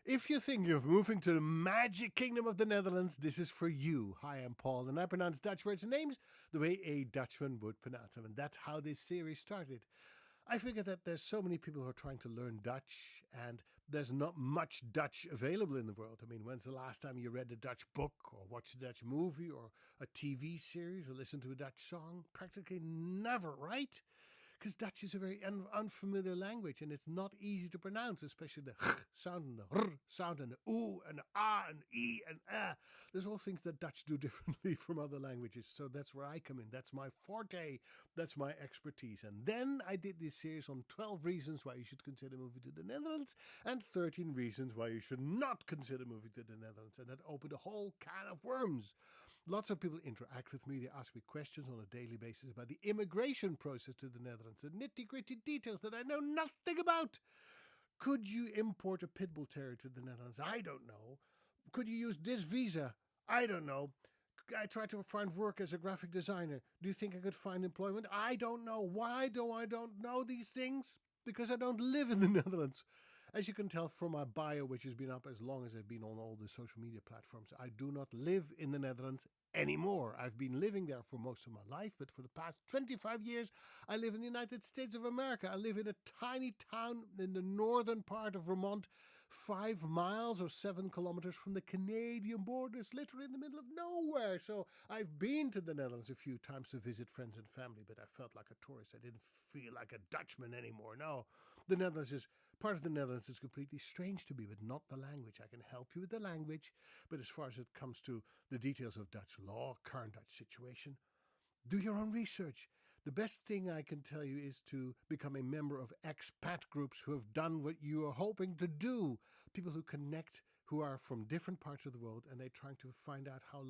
If you're thinking of moving to the magic kingdom of the Netherlands, this is for you. Hi, I'm Paul, and I pronounce Dutch words and names the way a Dutchman would pronounce them. And that's how this series started. I figure that there's so many people who are trying to learn Dutch, and there's not much Dutch available in the world. I mean, when's the last time you read a Dutch book, or watched a Dutch movie, or a TV series, or listened to a Dutch song? Practically never, right? Because Dutch is a very unfamiliar language, and it's not easy to pronounce, especially the h sound and the r sound and the oo and the ah and e and ah. There's all things that Dutch do differently from other languages, so that's where I come in. That's my forte. That's my expertise. And then I did this series on 12 reasons why you should consider moving to the Netherlands and 13 reasons why you should not consider moving to the Netherlands. And that opened a whole can of worms. Lots of people interact with me. They ask me questions on a daily basis about the immigration process to the Netherlands. The nitty-gritty details that I know nothing about. Could you import a pit bull terrier to the Netherlands? I don't know. Could you use this visa? I don't know. I tried to find work as a graphic designer. Do you think I could find employment? I don't know. Why do I don't know these things? Because I don't live in the Netherlands. As you can tell from my bio, which has been up as long as I've been on all the social media platforms, I do not live in the Netherlands anymore. I've been living there for most of my life, but for the past 25 years, I live in the United States of America. I live in a tiny town in the northern part of Vermont, 5 miles or 7 kilometers from the Canadian border. It's literally in the middle of nowhere. So I've been to the Netherlands a few times to visit friends and family, but I felt like a tourist. I didn't feel like a Dutchman anymore. No, part of the Netherlands is completely strange to me, but not the language. I can help you with the language, but as far as it comes to the details of Dutch law, current Dutch situation, do your own research. The best thing I can tell you is to become a member of expat groups who have done what you are hoping to do. People who connect, who are from different parts of the world, and they're trying to find out how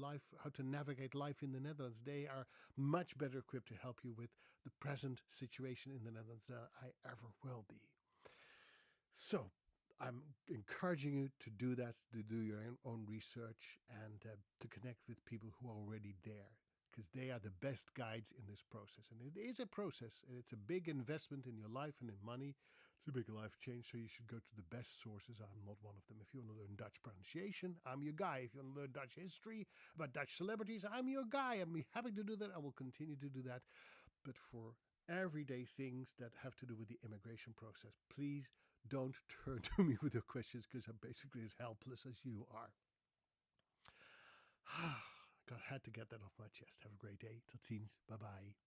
to navigate life in the Netherlands. They are much better equipped to help you with the present situation in the Netherlands than I ever will be. So I'm encouraging you to do that, to do your own research and to connect with people who are already there, because they are the best guides in this process. And it is a process, and it's a big investment in your life and in money. It's a big life change, so you should go to the best sources. I'm not one of them. If you want to learn Dutch pronunciation, I'm your guy. If you want to learn Dutch history, about Dutch celebrities, I'm your guy. I'm happy to do that. I will continue to do that. But for everyday things that have to do with the immigration process, please don't turn to me with your questions, because I'm basically as helpless as you are. God, had to get that off my chest. Have a great day. Tot ziens. Bye-bye.